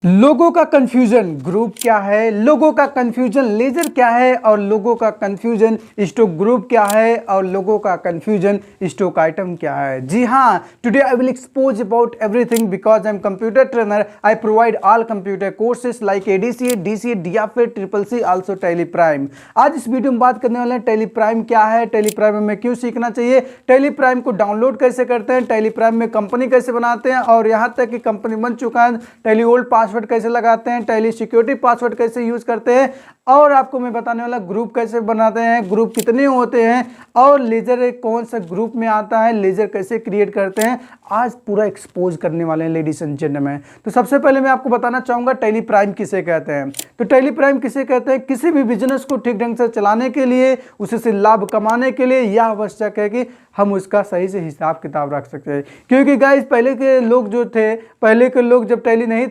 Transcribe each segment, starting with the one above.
लोगों का confusion group क्या है, लोगों का कंफ्यूजन लेजर क्या है, और लोगों का कंफ्यूजन स्टॉक ग्रुप क्या है, और लोगों का कंफ्यूजन स्टॉक आइटम क्या है। जी हाँ, today I will expose about everything because I am computer trainer. I provide all computer courses like ADCA, DCA, DRF, triple C, also Tally Prime. आज इस वीडियो में बात करने वाले हैं टैली प्राइम क्या है, टैली प्राइम हमें क्यों सीखना चाहिए, टैली प्राइम को डाउनलोड कैसे करते हैं, टैली प्राइम में कंपनी कैसे बनाते हैं, और यहाँ तक कि कंपनी बन चुका है टैली ओल्ड पासवर्ड कैसे लगाते हैं, टैली सिक्योरिटी पासवर्ड कैसे यूज करते हैं, और आपको मैं बताने वाला ग्रुप कैसे बनाते हैं, ग्रुप कितने होते हैं, और लेजर कौन सा ग्रुप में आता है, लेजर कैसे क्रिएट करते हैं। आज पूरा एक्सपोज करने वाले हैं लेडीज एंड जेंटलमैन। तो सबसे पहले मैं आपको बताना चाहूंगा टैली प्राइम किसे कहते हैं। तो टैली प्राइम किसे कहते हैं, किसी भी बिजनेस को ठीक ढंग से चलाने के लिए, उससे लाभ कमाने के लिए यह आवश्यक है कि हम उसका सही से हिसाब किताब रख सकते हैं। क्योंकि गाइस पहले के लोग जो थे, पहले के लोग जब टैली नहीं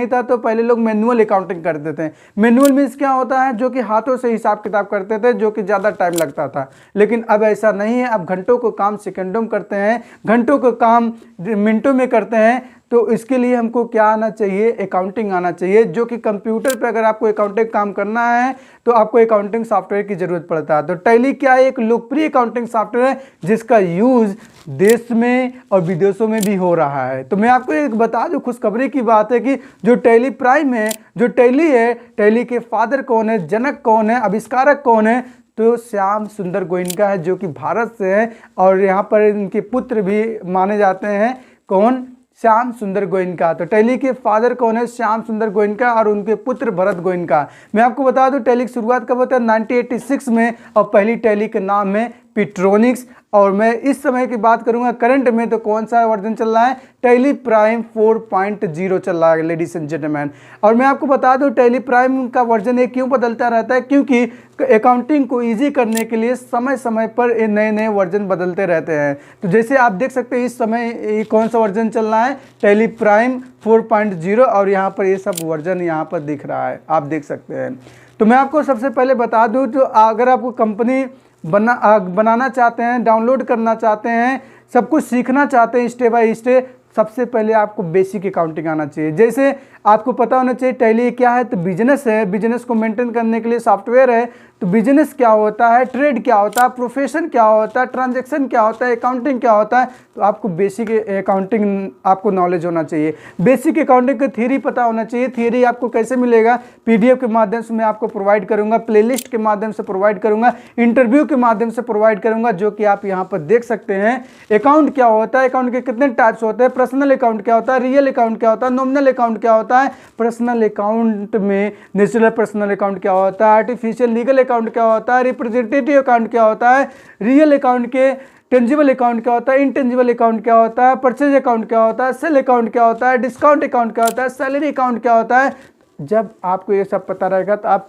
था तो पहले लोग मैनुअल अकाउंटिंग करते थे। मैनुअल मीन्स क्या होता है, जो कि हाथों से हिसाब किताब करते थे, जो कि ज़्यादा टाइम लगता था। लेकिन अब ऐसा नहीं है, अब घंटों को काम सेकंडों में करते हैं, घंटों को काम मिनटों में करते हैं। तो इसके लिए हमको क्या आना चाहिए, अकाउंटिंग आना चाहिए, जो कि कंप्यूटर पे अगर आपको अकाउंटिंग काम करना है तो आपको अकाउंटिंग सॉफ्टवेयर की जरूरत पड़ता है। तो टैली क्या है, एक लोकप्रिय अकाउंटिंग सॉफ्टवेयर है जिसका यूज देश में और विदेशों में भी हो रहा है। तो मैं आपको एक बता दूं, खुशखबरी की बात है कि जो टैली प्राइम है, जो टैली है, टैली के फादर कौन है, जनक कौन है, आविष्कारक कौन है, तो श्याम सुंदर गोयनका है, जो कि भारत से है, और यहाँ पर इनके पुत्र भी माने जाते हैं। कौन? श्याम सुंदर गोयनका। तो टैली के फादर कौन है? श्याम सुंदर गोयनका, और उनके पुत्र भरत गोयनका। मैं आपको बता दूं टैली की शुरुआत कब होता है, 1986 में, और पहली टैली का नाम है पिट्रोनिक्स। और मैं इस समय की बात करूंगा करंट में, तो कौन सा वर्जन चल रहा है, टैली प्राइम 4.0 चल रहा है लेडीज एंड जेंटलमैन। और मैं आपको बता दूं टैली प्राइम का वर्जन ये क्यों बदलता रहता है, क्योंकि अकाउंटिंग को इजी करने के लिए समय समय पर नए नए वर्जन बदलते रहते हैं। तो जैसे आप देख सकते हैं इस समय ये कौन सा वर्जन चल रहा है, टैली प्राइम 4.0, और यहाँ पर ये सब वर्जन यहाँ पर दिख रहा है, आप देख सकते हैं। तो मैं आपको सबसे पहले बता दूं, तो अगर आपको कंपनी बनाना चाहते हैं, डाउनलोड करना चाहते हैं, सब कुछ सीखना चाहते हैं स्टेप बाय स्टेप, सबसे पहले आपको बेसिक अकाउंटिंग आना चाहिए। जैसे आपको पता होना चाहिए टैली क्या है, तो बिजनेस है, बिजनेस को मेंटेन करने के लिए सॉफ्टवेयर है। तो बिजनेस क्या होता है, ट्रेड क्या होता है, प्रोफेशन क्या होता है, ट्रांजैक्शन क्या होता है, अकाउंटिंग क्या होता है। तो आपको बेसिक अकाउंटिंग आपको नॉलेज होना चाहिए, बेसिक अकाउंटिंग की थ्योरी पता होना चाहिए। थ्योरी आपको कैसे मिलेगा, पीडीएफ के माध्यम से मैं आपको प्रोवाइड करूंगा, प्लेलिस्ट के माध्यम से प्रोवाइड करूंगा, इंटरव्यू के माध्यम से प्रोवाइड करूंगा, जो कि आप यहाँ पर देख सकते हैं। अकाउंट क्या होता है, अकाउंट के कितने टाइप्स होते हैं, पर्सनल अकाउंट क्या होता है, रियल अकाउंट क्या होता है, नॉमिनल अकाउंट क्या होता है, पर्सनल अकाउंट में नेचुरल पर्सनल अकाउंट क्या होता है, आर्टिफिशियल लीगल अकाउंट क्या होता है, रिप्रेजेंटेटिव अकाउंट क्या होता है, रियल अकाउंट के टेंजिबल अकाउंट क्या होता है, इनटेंजिबल अकाउंट क्या होता है, परचेज अकाउंट क्या होता है, सेल अकाउंट क्या होता है, डिस्काउंट अकाउंट क्या होता है, सैलरी अकाउंट क्या होता है। जब आपको ये सब पता रहेगा तो आप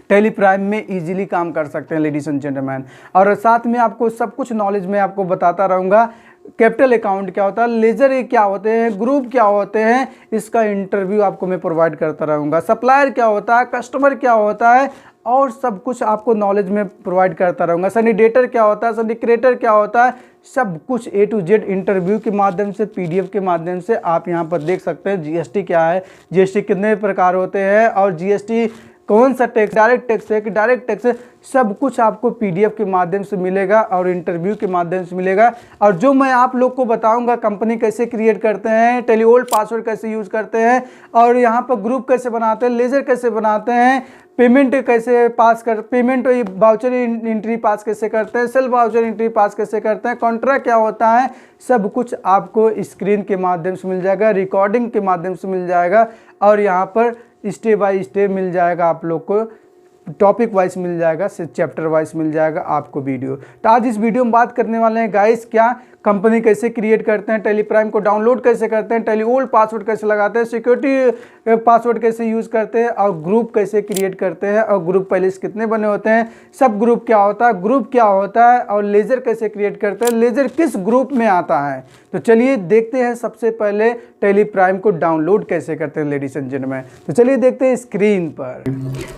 टैली प्राइम में इजीली काम कर सकते हैं लेडीज एंड जेंटलमैन। और साथ में आपको सब कुछ नॉलेज में आपको बताता रहूँगा। कैपिटल अकाउंट क्या होता है, लेजर क्या होते हैं, ग्रुप क्या होते हैं, इसका इंटरव्यू आपको मैं प्रोवाइड करता रहूँगा। सप्लायर क्या होता है, कस्टमर क्या होता है, और सब कुछ आपको नॉलेज में प्रोवाइड करता रहूँगा। सिंडिकेटर क्या होता है, सिंडिकेटर क्या होता है, सब कुछ ए टू जेड इंटरव्यू के माध्यम से, पीडीएफ के माध्यम से आप यहाँ पर देख सकते हैं। जीएसटी क्या है, जीएसटी कितने प्रकार होते हैं, और जीएसटी कौन सा टैक्स, डायरेक्ट टैक्स है कि डायरेक्ट टैक्स है, सब कुछ आपको पीडीएफ के माध्यम से मिलेगा और इंटरव्यू के माध्यम से मिलेगा। और जो मैं आप लोग को बताऊंगा कंपनी कैसे क्रिएट करते हैं, टैली ओल्ड पासवर्ड कैसे यूज़ करते हैं, और यहाँ पर ग्रुप कैसे बनाते हैं, लेजर कैसे बनाते हैं, पेमेंट कैसे पास कर, पेमेंट वाउचर एंट्री पास कैसे करते हैं, सेल वाउचर एंट्री पास कैसे करते हैं, कॉन्ट्रैक्ट क्या होता है, सब कुछ आपको स्क्रीन के माध्यम से मिल जाएगा, रिकॉर्डिंग के माध्यम से मिल जाएगा, और यहाँ पर स्टेप बाय स्टेप मिल जाएगा आप लोग को, टॉपिक वाइज मिल जाएगा, चैप्टर वाइज मिल जाएगा आपको वीडियो। तो आज इस वीडियो में बात करने वाले हैं गाइस, क्या कंपनी कैसे क्रिएट करते हैं, टैली प्राइम को डाउनलोड कैसे करते हैं, टैली ओल्ड पासवर्ड कैसे लगाते हैं, सिक्योरिटी पासवर्ड कैसे यूज़ करते हैं, और ग्रुप कैसे क्रिएट करते हैं, और ग्रुप पहले से कितने बने होते हैं, सब ग्रुप क्या होता है, ग्रुप क्या होता है, और लेजर कैसे क्रिएट करते हैं, लेजर किस ग्रुप में आता है। तो चलिए देखते हैं सबसे पहले टैली प्राइम को डाउनलोड कैसे करते हैं लेडीज एंड जेंटलमैन। तो चलिए देखते हैं स्क्रीन पर।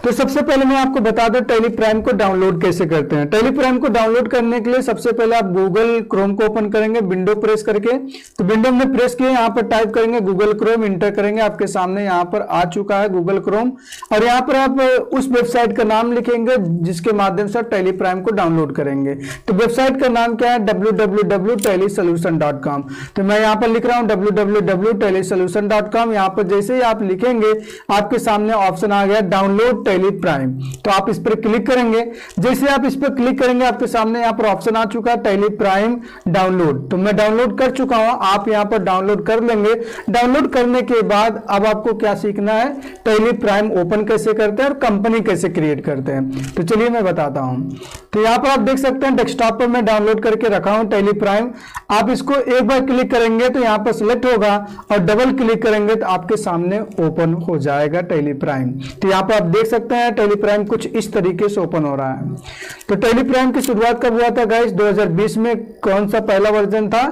तो सबसे पहले मैं आपको बता दूं टैली प्राइम को डाउनलोड कैसे करते हैं। टैली प्राइम को डाउनलोड करने के लिए सबसे पहले आप गूगल क्रोम को ओपन करेंगे, विंडो प्रेस करके। तो विंडो में प्रेस किए, यहाँ पर टाइप करेंगे गूगल क्रोम, इंटर करेंगे। आपके सामने यहाँ पर आ चुका है गूगल क्रोम, और यहाँ पर आप उस वेबसाइट का नाम लिखेंगे जिसके माध्यम से आप टैली प्राइम को डाउनलोड करेंगे। तो वेबसाइट का नाम क्या है, www.tellysolution.com। तो मैं यहाँ पर लिख रहा हूँ www.tellysolution.com। यहाँ पर जैसे ही आप लिखेंगे आपके सामने ऑप्शन आ गया डाउनलोड टैली प्राइम। तो आप इस पर क्लिक करेंगे। जैसे आप इस पर क्लिक करेंगे आपके सामने यहाँ पर ऑप्शन आ चुका है टैली प्राइम डाउनलोड। तो मैं डाउनलोड कर चुका हूँ, आप यहाँ पर डाउनलोड कर लेंगे। डाउनलोड करने के बाद अब आपको क्या सीखना है, टैली प्राइम ओपन कैसे करते हैं और कंपनी कैसे क्रिएट करते हैं। तो चलिए मैं बताता हूँ। तो यहाँ पर आप देख सकते हैं डेस्कटॉप पर मैं डाउनलोड करके रखा हूँ टैली प्राइम। आप इसको एक बार क्लिक करेंगे तो यहाँ पर सिलेक्ट होगा, और डबल क्लिक करेंगे तो आपके सामने ओपन हो जाएगा टैली प्राइम। तो यहाँ पर आप देख सकते हैं टैली प्राइम कुछ इस तरीके से ओपन हो रहा है। तो टैली प्राइम की शुरुआत कब हुआ था गाइस, 2020 में। कौन सा पहला वर्जन था,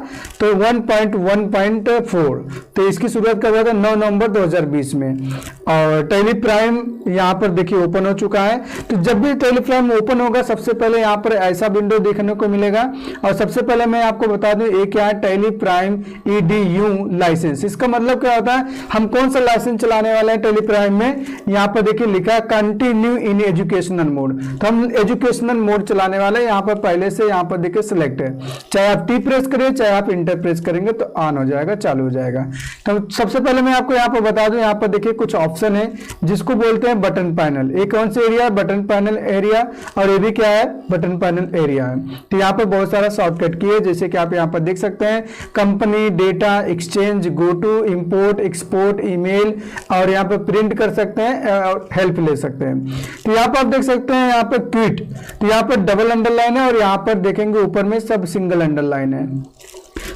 तो 1.1.4। तो इसकी शुरुआत कब हुआ था, 9 नवंबर 2020 में। और टैली प्राइम यहाँ पर देखिए ओपन हो चुका है। तो जब भी टैली प्राइम ओपन होगा सबसे पहले यहाँ पर ऐसा विंडो देखने को मिलेगा। और सबसे पहले मैं आपको बता दूं ये क्या है, टैली प्राइम EDU लाइसेंस। इसका मतलब क्या होता है, हम कौन सा लाइसेंस चलाने वाले हैं टैली प्राइम में। यहाँ पर देखिए लिखा है कंटिन्यू इन एजुकेशनल मोड। तो हम एजुकेशनल मोड चलाने वाले हैं। यहाँ पर पहले से यहाँ पर देखिए सिलेक्ट है, चाहे आप टी प्रेस करें चाहे आप इंटर प्रेस करेंगे तो ऑन हो जाएगा, चालू हो जाएगा। तो सबसे पहले मैं आपको यहाँ पर बता दूं, यहाँ पर देखिए कुछ ऑप्शन है जिसको बोलते हैं बटन पैनल। ये कौन सा एरिया है, बटन पैनल एरिया, और ये भी क्या है, बटन पैनल एरिया है। तो यहाँ पर बहुत सारा शॉर्टकट की है, जैसे कि आप यहाँ पर देख सकते हैं company, data, exchange, go to, import, export, email, और यहाँ पर प्रिंट कर सकते हैं और हेल्प ले सकते हैं। तो यहाँ पर आप देख सकते हैं यहाँ पर क्विट, तो यहाँ पर डबल अंडरलाइन है, और यहाँ पर देखेंगे ऊपर में सब सिंगल अंडरलाइन है।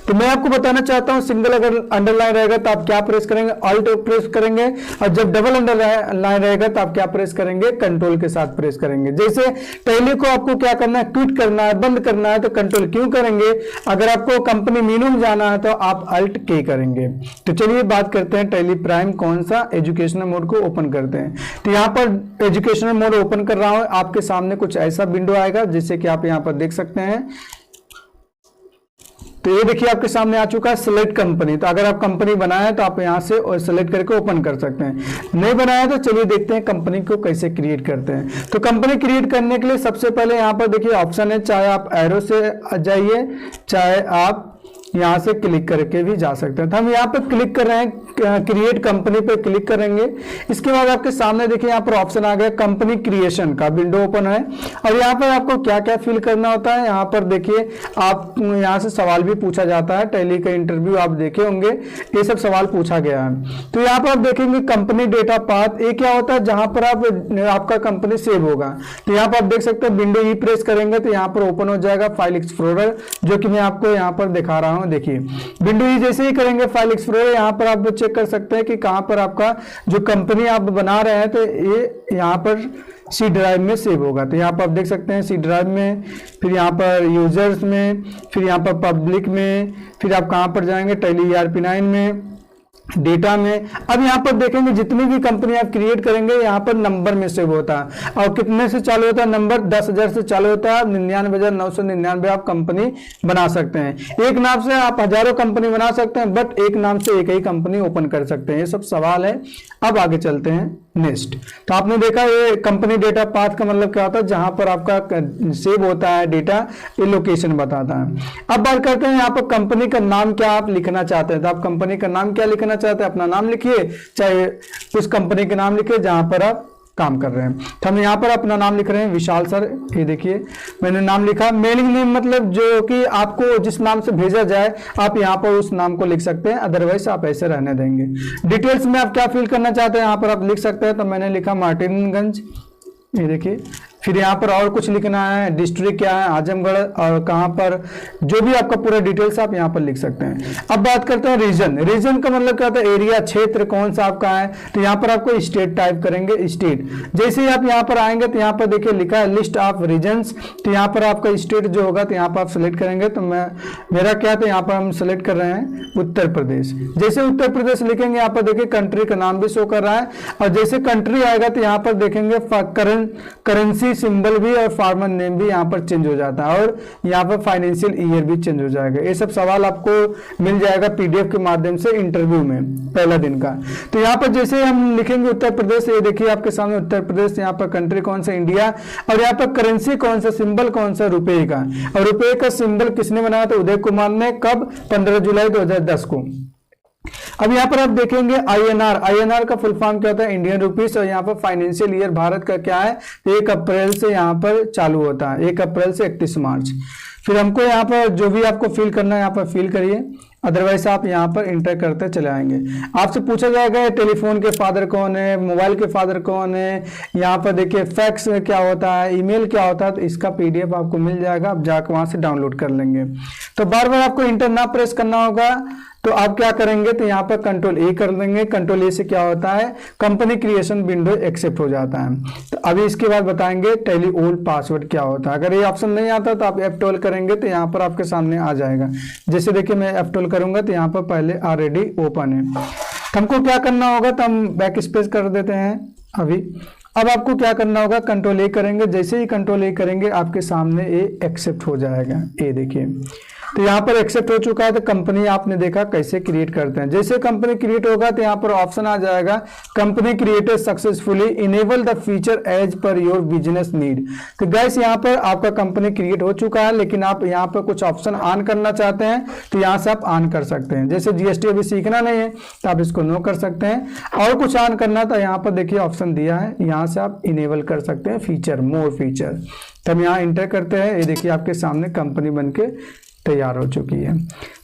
तो मैं आपको बताना चाहता हूं सिंगल अगर अंडरलाइन रहेगा तो आप क्या प्रेस करेंगे, ऑल्ट प्रेस करेंगे, और जब डबल अंडरलाइन रहेगा तो आप क्या प्रेस करेंगे, कंट्रोल के साथ प्रेस करेंगे। जैसे टैली को आपको क्या करना है, क्विट करना है, बंद करना है, तो कंट्रोल क्यों करेंगे। अगर आपको कंपनी मेनू में जाना है तो आप अल्ट के करेंगे। तो चलिए बात करते हैं टैली प्राइम कौन सा एजुकेशनल मोड को ओपन करते हैं। तो यहाँ पर एजुकेशनल मोड ओपन कर रहा हूं, आपके सामने कुछ ऐसा विंडो आएगा जैसे कि आप यहाँ पर देख सकते हैं। तो ये देखिए आपके सामने आ चुका है सिलेक्ट कंपनी। तो अगर आप कंपनी बनाए तो आप यहां से सिलेक्ट करके ओपन कर सकते हैं, नहीं बनाया तो चलिए देखते हैं कंपनी को कैसे क्रिएट करते हैं। तो कंपनी क्रिएट करने के लिए सबसे पहले यहां पर देखिए ऑप्शन है, चाहे आप एरो से जाइए चाहे आप यहां से क्लिक करके भी जा सकते हैं। तो हम यहाँ पे क्लिक कर रहे हैं, क्रिएट कंपनी पे क्लिक करेंगे। इसके बाद आपके सामने देखिए यहाँ पर ऑप्शन आ गया कंपनी क्रिएशन का, विंडो ओपन है। और यहाँ पर आपको क्या क्या फिल करना होता है, यहाँ पर देखिए आप यहाँ से सवाल भी पूछा जाता है। टैली का इंटरव्यू आप देखे होंगे, ये सब सवाल पूछा गया है। तो यहाँ पर आप देखेंगे कंपनी डेटा पाथ, ये क्या होता है, जहां पर आपका कंपनी सेव होगा। तो यहाँ पर आप देख सकते हैं विंडो ई प्रेस करेंगे तो यहाँ पर ओपन हो जाएगा फाइल एक्सप्लोरर, जो कि मैं आपको यहाँ पर दिखा रहा हूँ। देखिए विंडो ई जैसे ही करेंगे फाइल एक्सप्लोरर, यहाँ पर आप चेक कर सकते हैं कि कहां पर आपका जो कंपनी आप बना रहे हैं, तो ये यहाँ पर सी ड्राइव में सेव होगा। तो यहाँ पर आप देख सकते हैं सी ड्राइव में, फिर यहाँ पर यूजर्स में, फिर यहाँ पर पब्लिक में, फिर आप कहां पर जाएंगे टैली ERP9 में, डेटा में। अब यहाँ पर देखेंगे जितनी भी कंपनी आप क्रिएट करेंगे यहाँ पर नंबर में सेव होता है। और कितने से चालू होता है, नंबर 10,000 से चालू होता है। 99,999 आप कंपनी बना सकते हैं। एक नाम से आप हजारों कंपनी बना सकते हैं, बट एक नाम से एक ही कंपनी ओपन कर सकते हैं। ये सब सवाल है। अब आगे चलते हैं नेक्स्ट। तो आपने देखा ये कंपनी डेटा पाथ का मतलब क्या होता है, जहां पर आपका सेव होता है डेटा, ये लोकेशन बताता है। अब बात करते हैं यहाँ पर कंपनी का नाम क्या आप लिखना चाहते हैं। तो आप कंपनी का नाम क्या लिखना चाहते हैं, अपना नाम लिखिए, चाहे उस कंपनी के नाम लिखिए जहां पर आप काम कर रहे हैं। तो हम यहाँ पर अपना नाम लिख रहे हैं विशाल सर। ये देखिए मैंने नाम लिखा। मेलिंग नेम मतलब जो कि आपको जिस नाम से भेजा जाए आप यहाँ पर उस नाम को लिख सकते हैं, अदरवाइज आप ऐसे रहने देंगे। डिटेल्स में आप क्या फिल करना चाहते हैं यहाँ पर आप लिख सकते हैं। तो मैंने लिखा मार्टिनगंज, ये देखिए फिर यहाँ पर और कुछ लिखना है, डिस्ट्रिक्ट क्या है, आजमगढ़, और कहाँ पर, जो भी आपका पूरा डिटेल्स आप यहाँ पर लिख सकते हैं। अब बात करते हैं रीजन। रीजन का मतलब क्या होता है, एरिया, क्षेत्र कौन सा आपका है, तो यहाँ पर आपको स्टेट टाइप करेंगे, स्टेट। जैसे ही आप यहाँ पर आएंगे तो यहाँ पर देखिए लिखा है लिस्ट ऑफ रीजन्स, तो यहाँ पर आपका स्टेट जो होगा तो यहाँ पर आप सेलेक्ट करेंगे। तो मेरा क्या, तो यहाँ पर हम सेलेक्ट कर रहे हैं उत्तर प्रदेश। जैसे उत्तर प्रदेश लिखेंगे यहाँ पर देखिए कंट्री का नाम भी शो कर रहा है, और जैसे कंट्री आएगा तो यहाँ पर देखेंगे करेंसी सिंबल भी और फार्मर नेम भी यहाँ पर चेंज हो जाता है, और यहाँ पर फाइनेंशियल ईयर भी चेंज हो जाएगा। ये सब सवाल आपको मिल जाएगा पीडीएफ के माध्यम से इंटरव्यू में पहला दिन का। तो यहाँ पर जैसे हम लिखेंगे उत्तर प्रदेश, ये देखिए आपके सामने उत्तर प्रदेश, यहाँ पर कंट्री कौन सा, इंडिया, और यहाँ पर करेंसी कौन सा, सिंबल कौन सा, रुपए का। और रुपए का सिंबल किसने बनाया था, उदय कुमार ने। कब, 15 जुलाई 2010 को। अब यहाँ पर आप देखेंगे आईएनआर। आईएनआर का फुल फॉर्म क्या होता है, इंडियन रुपीस, और यहाँ पर फाइनेंशियल ईयर भारत का क्या है, 1 अप्रैल से यहाँ पर चालू होता है, 1 अप्रैल से 31 मार्च। फिर हमको यहाँ पर जो भी आपको फिल करना है यहाँ पर फिल करिए, अदरवाइज आप यहाँ पर इंटर करते चले आएंगे। आपसे पूछा जाएगा टेलीफोन के फादर कौन है, मोबाइल के फादर कौन है, यहाँ पर देखिए फैक्स क्या होता है, ईमेल क्या होता है, तो इसका पीडीएफ आपको मिल जाएगा, आप जाकर वहाँ से डाउनलोड कर लेंगे। तो बार बार आपको इंटर ना प्रेस करना होगा, तो आप क्या करेंगे, तो यहाँ पर कंट्रोल ए कर देंगे। कंट्रोल ए से क्या होता है, कंपनी क्रिएशन विंडो एक्सेप्ट हो जाता है। तो अभी इसके बाद बताएंगे टैली ओल्ड पासवर्ड क्या होता है। अगर ये ऑप्शन नहीं आता तो आप F12 करेंगे तो यहाँ पर आपके सामने आ जाएगा। जैसे देखिए मैं F12 करूंगा तो यहाँ पर पहले ऑलरेडी ओपन है। तो हमको क्या करना होगा, तो हम बैक स्पेस कर देते हैं अभी। अब आपको क्या करना होगा, कंट्रोल ए करेंगे। जैसे ही कंट्रोल ए करेंगे आपके सामने ये एक्सेप्ट हो जाएगा। ये देखिए तो यहाँ पर एक्सेप्ट हो चुका है। तो कंपनी आपने देखा कैसे क्रिएट करते हैं। जैसे कंपनी क्रिएट होगा तो यहाँ पर ऑप्शन आ जाएगा company created successfully, enable the feature as per your business need. तो गैस यहाँ पर आपका कंपनी क्रिएट हो चुका है, लेकिन आप यहाँ पर कुछ ऑप्शन ऑन करना चाहते हैं तो यहाँ से आप ऑन कर सकते हैं। जैसे जीएसटी अभी सीखना नहीं है तो आप इसको नो कर सकते हैं। और कुछ ऑन करना तो यहाँ पर देखिए ऑप्शन दिया है, यहाँ से आप इनेबल कर सकते हैं फीचर, मोर फीचर। तो हम यहाँ इंटर करते हैं। ये देखिए आपके सामने कंपनी बन के तैयार हो चुकी है।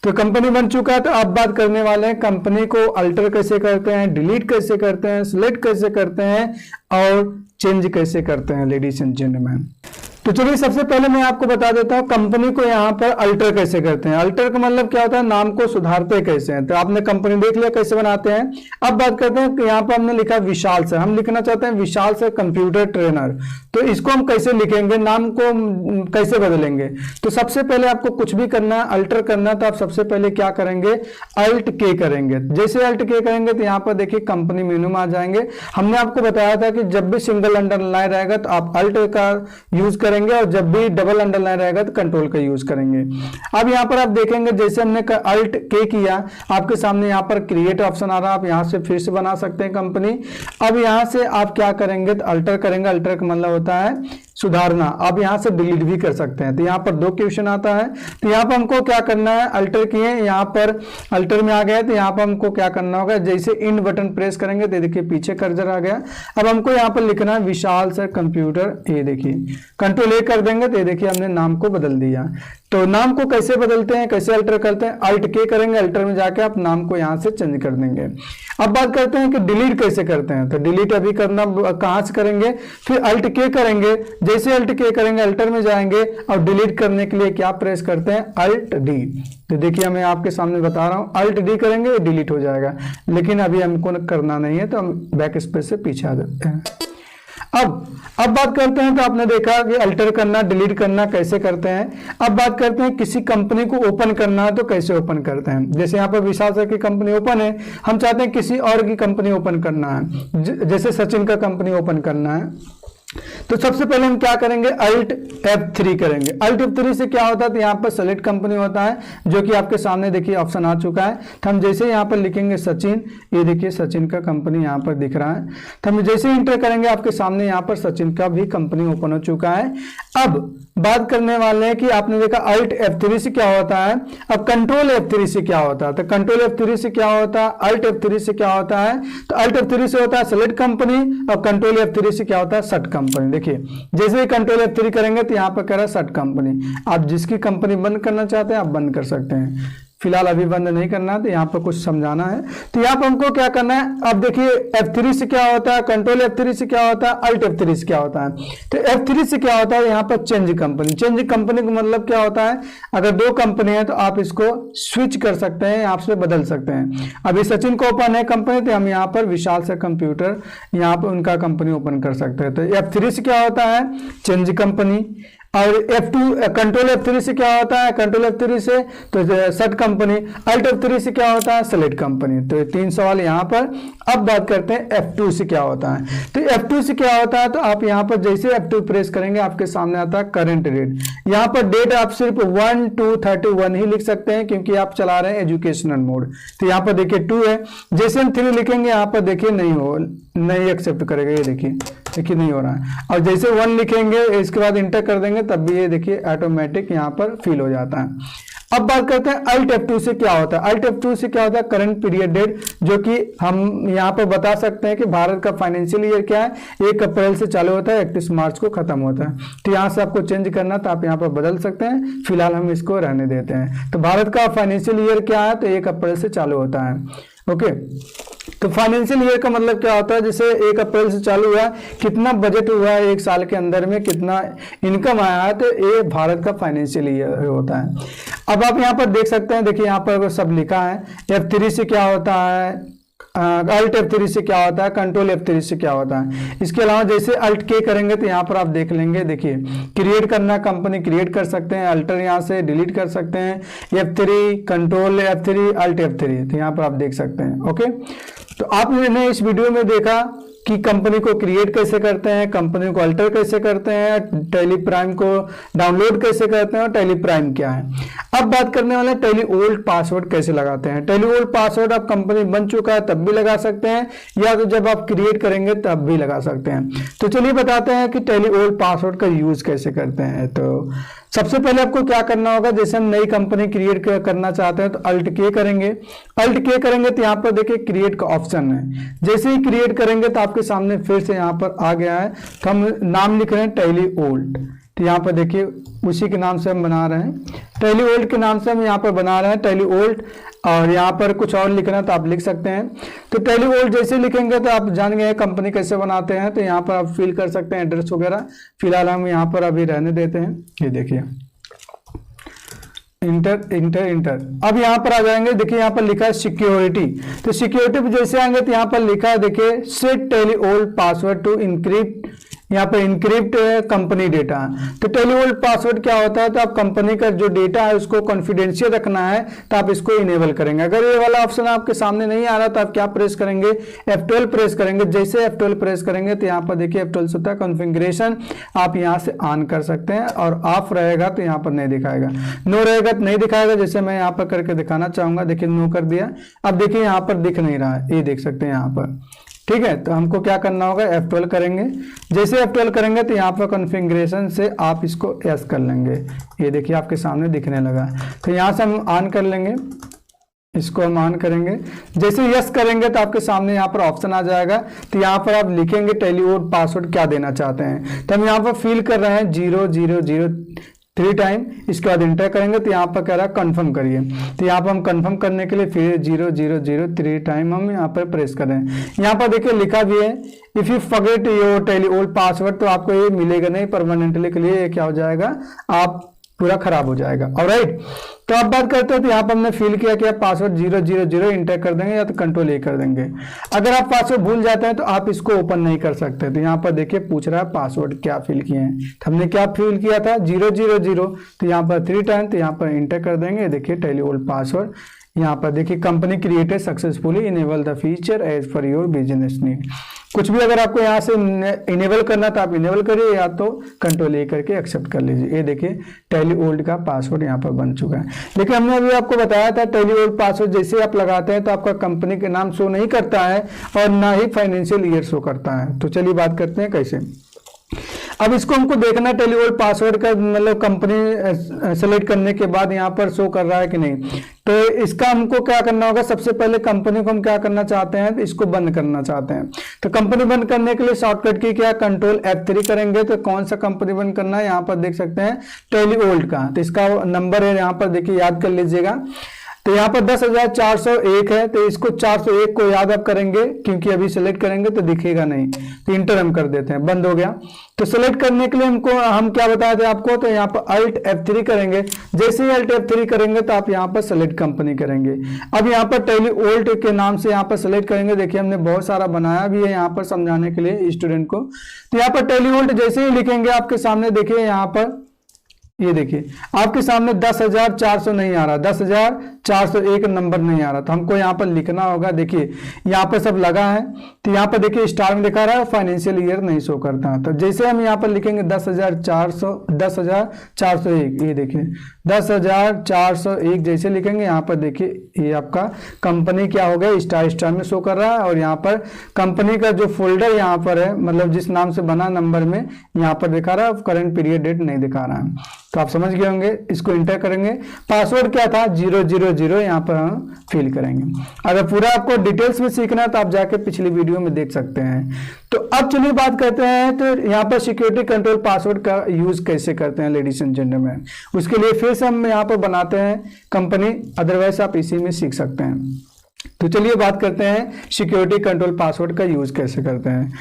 तो कंपनी बन चुका है। तो अब बात करने वाले हैं कंपनी को अल्टर कैसे करते हैं, डिलीट कैसे करते हैं, सिलेक्ट कैसे करते हैं और चेंज कैसे करते हैं लेडीज एंड जेंटलमैन। तो चलिए सबसे पहले मैं आपको बता देता हूं कंपनी को यहाँ पर अल्टर कैसे करते हैं। अल्टर का मतलब क्या होता है, नाम को सुधारते कैसे हैं। तो आपने कंपनी देख लिया कैसे बनाते हैं। अब बात करते हैं कि यहाँ पर हमने लिखा विशाल से, हम लिखना चाहते हैं विशाल से कंप्यूटर ट्रेनर। तो इसको हम कैसे लिखेंगे, नाम को कैसे बदलेंगे। तो सबसे पहले आपको कुछ भी करना है, अल्टर करना, तो आप सबसे पहले क्या करेंगे, अल्ट के करेंगे। जैसे अल्ट के करेंगे तो यहाँ पर देखिए कंपनी मेनू में आ जाएंगे। हमने आपको बताया था कि जब भी सिंगल अंडरलाइन रहेगा तो आप अल्ट का यूज करेंगे, और जब भी डबल अंडरलाइन रहेगा तो कंट्रोल का यूज करेंगे। अब यहाँ पर आप देखेंगे जैसे हमने अल्ट के किया, आपके सामने यहाँ पर क्रिएट ऑप्शन आ रहा है, आप यहाँ से फिर से बना सकते हैं कंपनी। अब यहाँ से आप क्या करेंगे, तो अल्टर करेंगे। अल्टर का मतलब होता है सुधारना। आप यहाँ से डिलीट भी कर सकते हैं। तो यहाँ पर 2 क्वेश्चन आता है। तो यहाँ पर हमको क्या करना है, अल्टर किए, यहाँ पर अल्टर में आ गया, तो यहाँ पर हमको क्या करना होगा, जैसे इन बटन प्रेस करेंगे तो देखिए पीछे कर्सर आ गया। अब हमको यहाँ पर लिखना है विशाल सर कंप्यूटर। ये देखिए कंट्रोल ए कर देंगे तो ये देखिए हमने नाम को बदल दिया। तो नाम को कैसे बदलते हैं, कैसे अल्टर करते हैं, अल्ट के करेंगे, अल्टर में जाके आप नाम को यहाँ से चेंज कर देंगे। अब बात करते हैं कि डिलीट कैसे करते हैं। तो डिलीट अभी करना कहाँ से करेंगे, फिर अल्ट के करेंगे। जैसे अल्ट के करेंगे अल्टर में जाएंगे और डिलीट करने के लिए क्या प्रेस करते हैं, अल्ट डी। तो देखिए मैं आपके सामने बता रहा हूँ, अल्ट डी करेंगे डिलीट हो जाएगा, लेकिन अभी हमको करना नहीं है तो हम बैक स्पेस से पीछे आ जाते हैं। अब बात करते हैं, तो आपने देखा कि अल्टर करना, डिलीट करना कैसे करते हैं। अब बात करते हैं किसी कंपनी को ओपन करना है तो कैसे ओपन करते हैं। जैसे यहाँ पर विशाल सर की कंपनी ओपन है, हम चाहते हैं किसी और की कंपनी ओपन करना है, जैसे सचिन का कंपनी ओपन करना है। तो सबसे पहले हम क्या करेंगे, अल्ट F3 करेंगे। अल्ट F3 से क्या होता है, तो यहाँ पर सेलेक्ट कंपनी होता है, जो कि आपके सामने देखिए ऑप्शन आ चुका है। तो हम जैसे यहाँ पर लिखेंगे सचिन, ये देखिए सचिन का कंपनी यहाँ पर दिख रहा है। तो हम जैसे इंटर करेंगे आपके सामने यहाँ पर सचिन का भी कंपनी ओपन हो चुका है। अब बात करने वाले हैं कि आपने देखा अल्ट F3 से क्या होता है, अब कंट्रोल F3 से क्या होता है। तो कंट्रोल F3 से क्या होता है, अल्ट F3 से क्या होता है, तो अल्ट F3 से होता है सेलेक्ट कंपनी, और कंट्रोल F3 से क्या होता है, शट कंपनी। देखिए जैसे ही कंट्रोल F3 करेंगे तो यहाँ पर कह रहा है शट कंपनी। आप जिसकी कंपनी बंद करना चाहते हैं आप बंद कर सकते हैं। फिलहाल अभी बंद नहीं करना है, तो यहाँ पर कुछ समझाना है। तो यहाँ पर हमको क्या करना है, अब देखिए F3 से क्या होता है, कंट्रोल F3 से क्या होता है, अल्ट F3 से क्या होता है। तो F3 से क्या होता है, यहाँ पर चेंज कंपनी। चेंज कंपनी का मतलब क्या होता है, अगर दो कंपनी है तो आप इसको स्विच कर सकते हैं, आप से बदल सकते हैं। अभी सचिन को ओपन है कंपनी, तो हम यहाँ पर विशाल से कंप्यूटर यहाँ पर उनका कंपनी ओपन कर सकते हैं। तो F3 से क्या होता है, चेंज कंपनी। और F2 कंट्रोल F3 से क्या होता है, कंट्रोल F3 से तो सेट कंपनी। अल्ट F3 से क्या होता है, सेलेक्ट कंपनी। तो ये 3 सवाल यहाँ पर। अब बात करते हैं F2 से क्या होता है। तो F2 से क्या होता है, तो आप यहाँ पर जैसे F2 प्रेस करेंगे आपके सामने आता है करंट डेट। यहाँ पर डेट आप सिर्फ 1/2/31 ही लिख सकते हैं, क्योंकि आप चला रहे हैं एजुकेशनल मोड। तो यहाँ पर देखिए 2 है, जैसे हम 3 लिखेंगे यहाँ पर देखिए नहीं एक्सेप्ट करेगा, ये देखिए नहीं हो रहा है। और जैसे 1 लिखेंगे इसके बाद इंटर कर देंगे, तब भी ये देखिए ऑटोमेटिक यहाँ पर फिल हो जाता है। अब बात करते हैं अल्ट F2 से क्या होता है। अल्ट F2 से क्या होता है, करंट पीरियड डेट, जो कि हम यहाँ पर बता सकते हैं कि भारत का फाइनेंशियल ईयर क्या है, 1 अप्रैल से चालू होता है, 31 मार्च को खत्म होता है। तो यहाँ से आपको चेंज करना तो आप यहाँ पर बदल सकते हैं, फिलहाल हम इसको रहने देते हैं। तो भारत का फाइनेंशियल ईयर क्या है, तो 1 अप्रैल से चालू होता है। ओके, तो फाइनेंशियल ईयर का मतलब क्या होता है, जैसे 1 अप्रैल से चालू हुआ, कितना बजट हुआ है 1 साल के अंदर में, कितना इनकम आया है, तो ये भारत का फाइनेंशियल ईयर होता है। अब आप यहाँ पर देख सकते हैं, देखिए यहाँ पर सब लिखा है। F3 से क्या होता है, अल्ट F3 से क्या होता है, कंट्रोल F3 से क्या होता है। इसके अलावा जैसे अल्ट के करेंगे तो यहाँ पर आप देख लेंगे, देखिए क्रिएट करना, कंपनी क्रिएट कर सकते हैं, अल्टर यहाँ से डिलीट कर सकते हैं, F3 control F3 alt F3, तो यहाँ पर आप देख सकते हैं। ओके, तो आपने इस वीडियो में देखा कि कंपनी को क्रिएट कैसे करते हैं, कंपनी को अल्टर कैसे करते हैं, टैली प्राइम को डाउनलोड कैसे करते हैं और टैली प्राइम क्या है। अब बात करने वाले हैं टैली ओल्ड पासवर्ड कैसे लगाते हैं। टैली ओल्ड पासवर्ड आप कंपनी बन चुका है तब भी लगा सकते हैं, या तो जब आप क्रिएट करेंगे तब भी लगा सकते हैं। तो चलिए बताते हैं कि टैली ओल्ड पासवर्ड का यूज कैसे करते हैं। तो सबसे पहले आपको क्या करना होगा, जैसे हम नई कंपनी क्रिएट करना चाहते हैं तो अल्ट के करेंगे। अल्ट के करेंगे तो यहाँ पर देखिए क्रिएट का ऑप्शन है, जैसे ही क्रिएट करेंगे तो आपके सामने फिर से यहाँ पर आ गया है। तो हम नाम लिख रहे हैं टैली ओल्ड, तो यहाँ पर देखिए उसी के नाम से हम बना रहे हैं, टैली ओल्ड के नाम से हम यहाँ पर बना रहे हैं टैली ओल्ड। और यहाँ पर कुछ और लिखना है तो आप लिख सकते हैं। तो टैली ओल्ड जैसे लिखेंगे तो आप जान गए कंपनी कैसे बनाते हैं, तो यहाँ पर आप फिल कर सकते हैं एड्रेस वगैरह। फिलहाल हम यहाँ पर अभी रहने देते हैं। ये देखिए इंटर इंटर इंटर। अब यहाँ पर आ जाएंगे, देखिए यहाँ पर लिखा है सिक्योरिटी। तो सिक्योरिटी पे जैसे आएंगे तो यहाँ पर लिखा है देखिए set Tally old password to encrypt, यहाँ पर इनक्रिप्ट कंपनी डेटा। तो टैली ओल्ड पासवर्ड क्या होता है, तो आप कंपनी का जो डेटा है उसको कॉन्फिडेंशियल रखना है तो आप इसको इनेबल करेंगे। अगर ये वाला ऑप्शन आपके सामने नहीं आ रहा तो आप क्या प्रेस करेंगे, F12 प्रेस करेंगे। जैसे F12 प्रेस करेंगे तो यहाँ पर देखिए F12 से होता है कॉन्फ़िगरेशन, आप यहाँ से ऑन कर सकते हैं, और ऑफ रहेगा तो यहाँ पर नहीं दिखाएगा, नो रहेगा तो नहीं दिखाएगा। जैसे मैं यहाँ पर करके दिखाना चाहूंगा, देखिए नो कर दिया, अब देखिए यहाँ पर दिख नहीं रहा है, ये देख सकते हैं यहाँ पर। ठीक है, तो हमको क्या करना होगा, F12 करेंगे। जैसे F12 करेंगे तो यहाँ पर कॉन्फ़िगरेशन से आप इसको यस कर लेंगे, ये देखिए आपके सामने दिखने लगा। तो यहाँ से हम ऑन कर लेंगे, इसको हम ऑन करेंगे। जैसे यस करेंगे तो आपके सामने यहाँ पर ऑप्शन आ जाएगा। तो यहाँ पर आप लिखेंगे टैली ओल्ड पासवर्ड क्या देना चाहते हैं। तो हम यहाँ पर फिल कर रहे हैं 000 टाइम, इसके बाद इंटर करेंगे तो यहाँ पर कह रहा है कंफर्म करिए। तो यहाँ पर हम कंफर्म करने के लिए फिर 000 टाइम हम यहाँ पर प्रेस कर रहे हैं। यहाँ पर देखिए लिखा भी है if you forget your tally old password, तो आपको ये मिलेगा नहीं परमानेंटली के लिए, ये क्या हो जाएगा, आप पूरा खराब हो जाएगा। ऑलराइट, तो अब बात करते हैं, तो यहाँ पर हमने फिल किया कि आप पासवर्ड 000 इंटर कर देंगे या तो कंट्रोल ए कर देंगे। अगर आप पासवर्ड भूल जाते हैं तो आप इसको ओपन नहीं कर सकते। तो यहाँ पर देखिए पूछ रहा है पासवर्ड क्या फिल किए हैं, तो हमने क्या फिल किया था 000, तो यहाँ पर 3 टाइम, तो यहाँ पर इंटर कर देंगे। देखिए टैली ओल्ड पासवर्ड, यहाँ पर देखिए company created successfully, enable the feature as for your business need. कुछ भी अगर आपको यहाँ से इनेबल करना तो आप इनेबल करिए, या तो कंट्रोल ए करके एक्सेप्ट कर लीजिए। ये देखिए टैली ओल्ड का पासवर्ड यहाँ पर बन चुका है। लेकिन हमने अभी आपको बताया था टैली ओल्ड पासवर्ड जैसे आप लगाते हैं तो आपका कंपनी के नाम शो नहीं करता है और ना ही फाइनेंशियल ईयर शो करता है। तो चलिए बात करते हैं कैसे। अब इसको हमको देखना टैली ओल्ड पासवर्ड का मतलब कंपनी सेलेक्ट करने के बाद यहाँ पर शो कर रहा है कि नहीं। तो इसका हमको क्या करना होगा, सबसे पहले कंपनी को हम क्या करना चाहते हैं, तो इसको बंद करना चाहते हैं। तो कंपनी बंद करने के लिए शॉर्टकट की क्या, कंट्रोल F3 करेंगे। तो कौन सा कंपनी बंद करना है, यहाँ पर देख सकते हैं टैली ओल्ड का। तो इसका नंबर है यहाँ पर देखिए, याद कर लीजिएगा तो यहाँ पर 10,401 है, तो इसको 401 को याद आप करेंगे, क्योंकि अभी सेलेक्ट करेंगे तो दिखेगा नहीं, तो इंटर हम कर देते हैं, बंद हो गया। तो सेलेक्ट करने के लिए हम क्या बताए थे आपको, तो यहाँ पर Alt F3 करेंगे। जैसे ही Alt F3 करेंगे तो आप यहाँ पर सेलेक्ट कंपनी करेंगे। अब यहाँ पर टेलीवोल्ट के नाम से यहाँ पर सेलेक्ट करेंगे। देखिए हमने बहुत सारा बनाया भी है यहाँ पर समझाने के लिए स्टूडेंट को। तो यहाँ पर टेलीवोल्ट जैसे ही लिखेंगे आपके सामने देखिए यहाँ पर ये देखिए आपके सामने 10,400 नहीं आ रहा, 10,401 नंबर नहीं आ रहा, तो हमको यहाँ पर लिखना होगा। देखिए यहाँ पर सब लगा है, तो यहाँ पर देखिए स्टार में दिखा रहा है, फाइनेंशियल ईयर नहीं शो करता। तो जैसे हम यहाँ पर लिखेंगे 10,401, ये देखिए 10,401 जैसे लिखेंगे यहाँ पर देखिए ये आपका कंपनी क्या हो गया, स्टार में शो कर रहा है। और यहाँ पर कंपनी का जो फोल्डर यहाँ पर है, मतलब जिस नाम से बना नंबर में यहाँ पर दिखा रहा है, करंट पीरियड डेट नहीं दिखा रहा है। तो आप समझ गए होंगे। इसको इंटर करेंगे। पासवर्ड क्या था 000 यहाँ पर हम फिल करेंगे। अगर पूरा आपको डिटेल्स में सीखना है तो आप जाके पिछली वीडियो में देख सकते हैं। तो अब चलिए बात करते हैं, तो यहाँ पर सिक्योरिटी कंट्रोल पासवर्ड का यूज कैसे करते हैं लेडीज एंड जेंटलमैन। उसके लिए फिर से हम यहाँ पर बनाते हैं कंपनी, अदरवाइज आप इसी में सीख सकते हैं। तो चलिए बात करते हैं सिक्योरिटी कंट्रोल पासवर्ड का यूज कैसे करते हैं।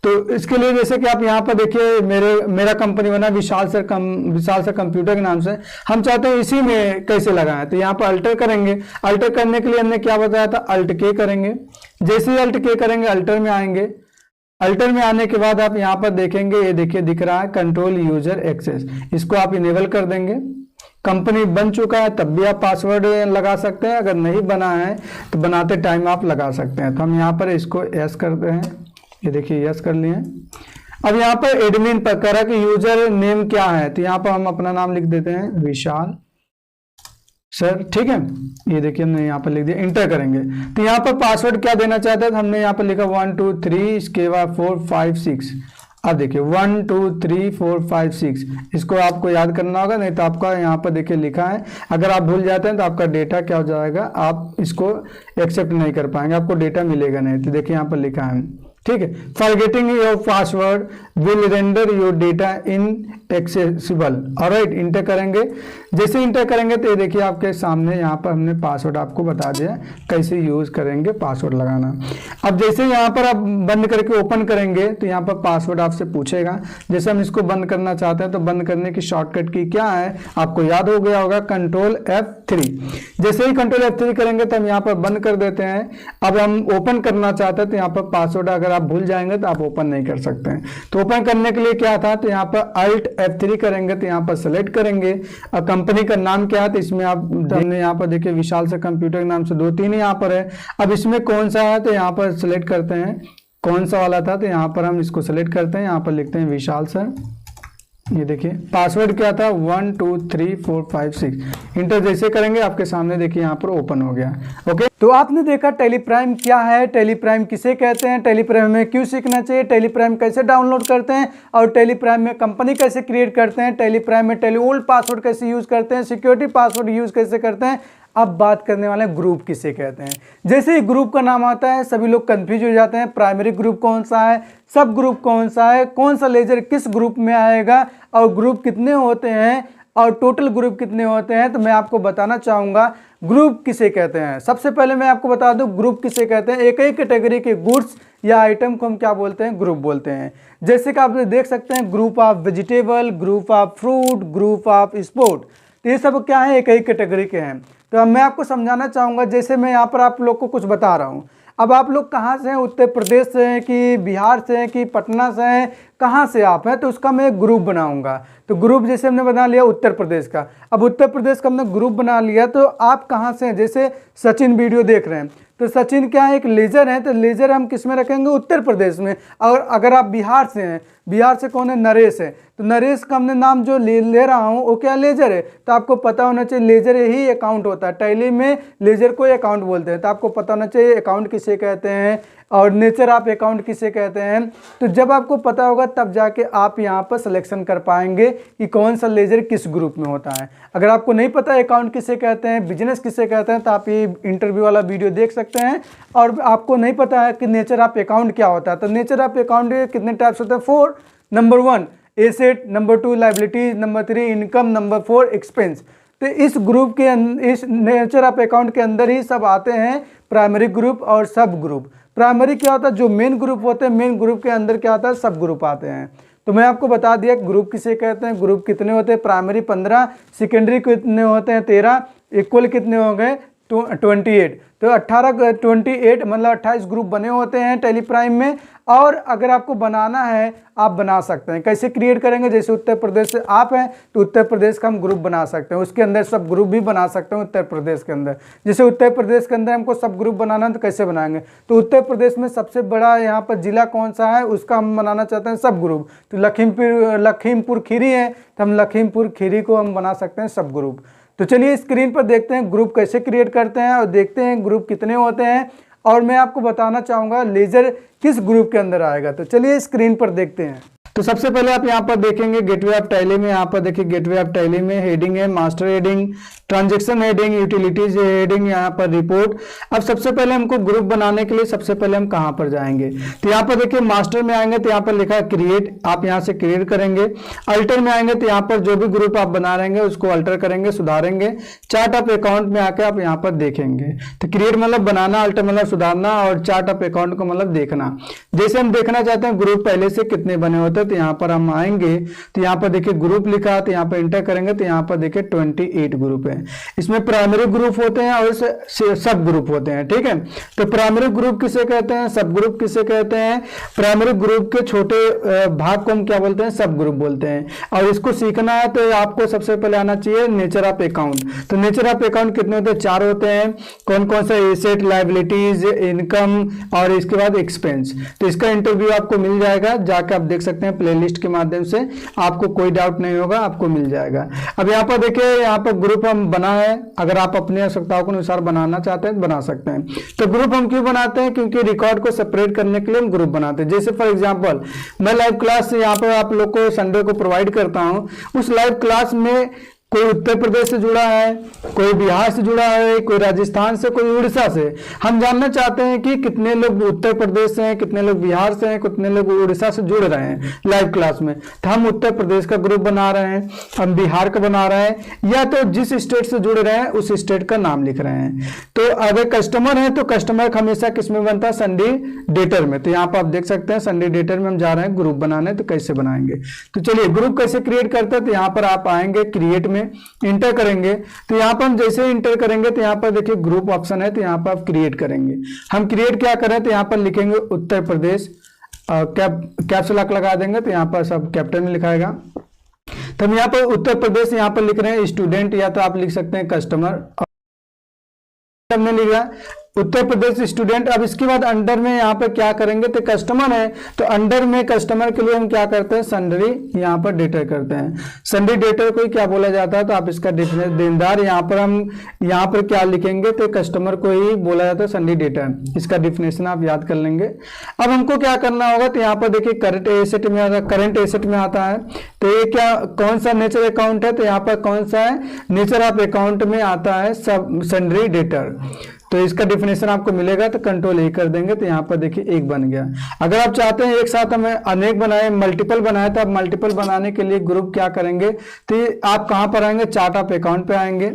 तो इसके लिए जैसे कि आप यहाँ पर देखिए मेरा कंपनी बना विशाल सर कंप्यूटर के नाम से। हम चाहते हैं इसी में कैसे लगाएं, तो यहाँ पर अल्टर करेंगे। अल्टर करने के लिए हमने क्या बताया था, अल्ट के करेंगे। जैसे ही अल्ट के करेंगे अल्टर में आएंगे। अल्टर में आने के बाद आप यहाँ पर देखेंगे, ये देखिए दिख रहा है कंट्रोल यूजर एक्सेस, इसको आप इनेबल कर देंगे। कंपनी बन चुका है तब भी आप पासवर्ड लगा सकते हैं, अगर नहीं बना है तो बनाते टाइम आप लगा सकते हैं। तो हम यहाँ पर इसको यस करते हैं, ये देखिए यस कर लिए। अब यहाँ पर एडमिन पर कह रहा है कि यूजर नेम क्या है, तो यहाँ पर हम अपना नाम लिख देते हैं विशाल सर, ठीक है। ये देखिए हमने यहाँ पर लिख दिया, इंटर करेंगे। तो यहाँ पर पासवर्ड क्या देना चाहते हैं, तो हमने यहाँ पर लिखा 1 2 3, इसके बाद 4 5 6। अब देखिए 1 2 3 4 5 6, इसको आपको याद करना होगा, नहीं तो आपका यहाँ पर देखिए लिखा है, अगर आप भूल जाते हैं तो आपका डेटा क्या हो जाएगा, आप इसको एक्सेप्ट नहीं कर पाएंगे, आपको डेटा मिलेगा नहीं। तो देखिए यहाँ पर लिखा है, ठीक है, forgetting your password will render your data inaccessible. Alright, inter करेंगे। जैसे इंटर करेंगे तो ये देखिए आपके सामने यहाँ पर हमने पासवर्ड आपको बता दिया कैसे यूज करेंगे पासवर्ड लगाना। अब जैसे यहाँ पर आप बंद करके ओपन करेंगे तो यहाँ पर पासवर्ड आपसे पूछेगा। जैसे हम इसको बंद करना चाहते हैं तो बंद करने की शॉर्टकट की क्या है, आपको याद हो गया होगा, कंट्रोल F3। जैसे ही कंट्रोल F3 करेंगे तो हम यहाँ पर बंद कर देते हैं। अब हम ओपन करना चाहते हैं तो यहाँ पर पासवर्ड अगर आप भूल जाएंगे तो आप ओपन नहीं कर सकते हैं। तो ओपन करने के लिए क्या था, तो यहाँ पर Alt F3 करेंगे, तो यहाँ पर सेलेक्ट करेंगे। और कंपनी का नाम क्या है, तो इसमें आप हमने यहाँ पर देखिए विशाल से कंप्यूटर के नाम से 2-3 यहाँ पर है। अब इसमें कौन सा है, तो यहाँ पर सेलेक्ट करते हैं कौन सा वाला था, तो यहाँ पर हम इसको सेलेक्ट करते हैं। यहाँ पर लिखते हैं विशाल सर, ये देखिए पासवर्ड क्या था 1 2 3 4 5 6। इंटर जैसे करेंगे आपके सामने देखिए यहाँ पर ओपन हो गया। ओके, तो आपने देखा टेलीप्राइम क्या है, टेलीप्राइम किसे कहते हैं, टेलीप्राइम में क्यों सीखना चाहिए, टेलीप्राइम कैसे डाउनलोड करते हैं, और टेलीप्राइम में कंपनी कैसे क्रिएट करते हैं, टेलीप्राइम में टेलीवोल्ट पासवर्ड कैसे यूज करते हैं, सिक्योरिटी पासवर्ड यूज कैसे करते हैं। अब बात करने वाले हैं ग्रुप किसे कहते हैं। जैसे ही ग्रुप का नाम आता है सभी लोग कंफ्यूज हो जाते हैं, प्राइमरी ग्रुप कौन सा है, सब ग्रुप कौन सा है, कौन सा लेजर किस ग्रुप में आएगा, और ग्रुप कितने होते हैं, और टोटल ग्रुप कितने होते हैं। तो मैं आपको बताना चाहूँगा ग्रुप किसे कहते हैं। सबसे पहले मैं आपको बता दूं ग्रुप किसे कहते हैं। एक ही कैटेगरी के गुड्स या आइटम को हम क्या बोलते हैं, ग्रुप बोलते हैं। जैसे कि आप देख सकते हैं group of vegetable, group of fruit, group of sport, तो ये सब क्या है, एक ही कैटेगरी के हैं। तो अब मैं आपको समझाना चाहूँगा, जैसे मैं यहाँ पर आप लोग को कुछ बता रहा हूँ। अब आप लोग कहाँ से हैं, उत्तर प्रदेश से हैं कि बिहार से हैं कि पटना से हैं, कहाँ से आप हैं, तो उसका मैं एक ग्रुप बनाऊंगा। तो ग्रुप जैसे हमने बना लिया उत्तर प्रदेश का। अब उत्तर प्रदेश का हमने ग्रुप बना लिया, तो आप कहाँ से हैं, जैसे सचिन वीडियो देख रहे हैं तो सचिन क्या है, एक लेजर है, तो लेजर हम किस में रखेंगे, उत्तर प्रदेश में। और अगर आप बिहार से हैं, बिहार से कौन है, नरेश है, तो नरेश का हमने नाम जो ले रहा हूँ वो क्या, लेजर है। तो आपको पता होना चाहिए लेजर ही अकाउंट होता है, टैली में लेजर को अकाउंट बोलते हैं। तो आपको पता होना चाहिए अकाउंट किसे कहते हैं और नेचर ऑफ अकाउंट किसे कहते हैं। तो जब आपको पता होगा तब जाके आप यहाँ पर सिलेक्शन कर पाएंगे कि कौन सा लेजर किस ग्रुप में होता है। अगर आपको नहीं पता अकाउंट किसे कहते हैं, बिजनेस किसे कहते हैं, तो आप ये इंटरव्यू वाला वीडियो देख सकते हैं। और आपको नहीं पता है कि नेचर ऑफ अकाउंट क्या होता है, तो नेचर ऑफ अकाउंट कितने टाइप्स होते हैं, 4। Number 1 asset, number 2 liabilities, number 3 income, number 4 expense. तो इस ग्रुप के इस नेचर ऑफ अकाउंट के अंदर ही सब आते हैं प्राइमरी ग्रुप और सब ग्रुप। प्राइमरी क्या होता है, जो मेन ग्रुप होते हैं, मेन ग्रुप के अंदर क्या आता है, सब ग्रुप आते हैं। तो मैं आपको बता दिया ग्रुप किसे कहते हैं, ग्रुप कितने होते हैं, प्राइमरी 15, सेकेंडरी कितने होते हैं 13, इक्वल कितने हो गए 28। तो 28 मतलब 28 ग्रुप बने होते हैं टेली प्राइम में। और अगर आपको बनाना है आप बना सकते हैं। कैसे क्रिएट करेंगे, जैसे उत्तर प्रदेश से आप हैं तो उत्तर प्रदेश का हम ग्रुप बना सकते हैं, उसके अंदर सब ग्रुप भी बना सकते हैं उत्तर प्रदेश के अंदर। जैसे उत्तर प्रदेश के अंदर हमको सब ग्रुप बनाना है तो कैसे बनाएंगे, तो उत्तर प्रदेश में सबसे बड़ा यहाँ पर जिला कौन सा है उसका हम बनाना चाहते हैं सब ग्रुप। तो लखीमपुर खीरी है तो हम लखीमपुर खीरी को हम बना सकते हैं सब ग्रुप। तो चलिए स्क्रीन पर देखते हैं ग्रुप कैसे क्रिएट करते हैं और देखते हैं ग्रुप कितने होते हैं। और मैं आपको बताना चाहूँगा लेजर किस ग्रुप के अंदर आएगा। तो चलिए स्क्रीन पर देखते हैं। तो सबसे पहले आप यहाँ पर देखेंगे गेटवे ऑफ टैली में, यहाँ पर देखिए गेटवे ऑफ टैली में हेडिंग है master heading, transaction heading, utilities heading, यहाँ पर रिपोर्ट। अब सबसे पहले हमको ग्रुप बनाने के लिए सबसे पहले हम कहाँ पर जाएंगे, तो यहाँ पर देखिए मास्टर में आएंगे तो यहाँ पर लिखा है क्रिएट, आप यहाँ से क्रिएट करेंगे। अल्टर में आएंगे तो यहाँ पर जो भी ग्रुप आप बना रहेंगे उसको अल्टर करेंगे, सुधारेंगे। चार्ट ऑफ अकाउंट में आकर आप यहाँ पर देखेंगे। तो क्रिएट मतलब बनाना, अल्टर मतलब सुधारना, और चार्ट ऑफ अकाउंट को मतलब देखना। जैसे हम देखना चाहते हैं ग्रुप पहले से कितने बने होते हैं, तो यहाँ पर हम आएंगे तो यहाँ पर देखिए ग्रुप लिखा, तो यहाँ पर इंटर करेंगे तो यहाँ पर देखिए 28 ग्रुप है। इसमें प्राइमरी ग्रुप होते हैं और सब ग्रुप होते हैं, ठीक है। तो प्राइमरी ग्रुप किसे कहते हैं, सब ग्रुप किसे कहते हैं, प्राइमरी ग्रुप के छोटे भाग को हम क्या बोलते हैं, सब ग्रुप बोलते हैं। और इसको सीखना है तो आपको सबसे पहले आना चाहिए नेचर ऑफ अकाउंट। तो नेचर ऑफ अकाउंट कितने होते हैं, 4 होते हैं। कौन कौन सा, एसेट, लायबिलिटीज, इनकम और इसके बाद एक्सपेंस। तो इसका इंटरव्यू आपको मिल जाएगा, जाकर आप देख सकते हैं प्लेलिस्ट के माध्यम से, आपको कोई डाउट नहीं होगा, आपको मिल जाएगा। अब यहाँ पर देखिए यहाँ पर ग्रुप हम बना है, अगर आप अपनी आवश्यकताओं के अनुसार बनाना चाहते हैं तो बना सकते हैं। तो ग्रुप हम क्यों बनाते हैं, क्योंकि रिकॉर्ड को सेपरेट करने के लिए हम ग्रुप बनाते हैं। जैसे फॉर एग्जांपल मैं लाइव क्लास यहाँ पर आप लोग को संडे को प्रोवाइड करता हूँ, उस लाइव क्लास में कोई उत्तर प्रदेश से जुड़ा है, कोई बिहार से जुड़ा है, कोई राजस्थान से, कोई उड़ीसा से। हम जानना चाहते हैं कि कितने लोग उत्तर प्रदेश से हैं, कितने लोग बिहार से हैं, कितने लोग उड़ीसा से जुड़ रहे हैं लाइव क्लास में। तो हम उत्तर प्रदेश का ग्रुप बना रहे हैं, हम बिहार का बना रहे हैं, या तो जिस स्टेट से जुड़ रहे हैं उस स्टेट का नाम लिख रहे हैं। तो अगर कस्टमर है तो कस्टमर हमेशा किस में बनता है, संडे डेटर में। तो यहाँ पर आप देख सकते हैं संडे डेटर में हम जा रहे हैं ग्रुप बनाने, तो कैसे बनाएंगे। तो चलिए ग्रुप कैसे क्रिएट करते हैं, तो यहाँ पर आप आएंगे क्रिएट में, इंटर करेंगे। तो यहाँ पर हम जैसे इंटर करेंगे तो यहाँ पर देखिए ग्रुप ऑप्शन है, तो यहाँ पर आप क्रिएट करेंगे। हम क्रिएट क्या करें, तो यहाँ पर लिखेंगे उत्तर प्रदेश, कैप्स लॉक लगा देंगे तो यहाँ पर सब कैपिटल में लिखाएगा। तो हम यहाँ पर उत्तर प्रदेश यहाँ पर लिख रहे हैं स्टूडेंट, या तो आप लिख सकते हैं कस्टमर, हमने लिखा उत्तर प्रदेश स्टूडेंट। अब इसके बाद अंडर में यहाँ पर क्या करेंगे, तो कस्टमर है तो अंडर में कस्टमर के लिए हम क्या करते हैं, सन्ड्री यहाँ पर डेटर करते हैं। सन्ड्री डेटर को क्या बोला जाता है, तो आप इसका डिफरेंस देनदार, यहाँ पर हम यहाँ पर क्या लिखेंगे, तो कस्टमर को ही बोला जाता है सन्ड्री डेटर। इसका डिफिनेशन आप याद कर लेंगे। अब हमको क्या करना होगा, तो यहाँ पर देखिए करंट एसेट में आता है, करंट एसेट में आता है। तो ये क्या कौन सा नेचर अकाउंट है, तो यहाँ पर कौन सा है, नेचर ऑफ अकाउंट में आता है सब सन्ड्री डेटर। तो इसका डिफिनेशन आपको मिलेगा, तो कंट्रोल ए कर देंगे तो यहाँ पर देखिए एक बन गया। अगर आप चाहते हैं एक साथ हमें अनेक बनाए, मल्टीपल बनाए, तो आप मल्टीपल बनाने के लिए ग्रुप क्या करेंगे, तो आप कहाँ पर आएंगे, चार्ट ऑफ अकाउंट पे आएंगे।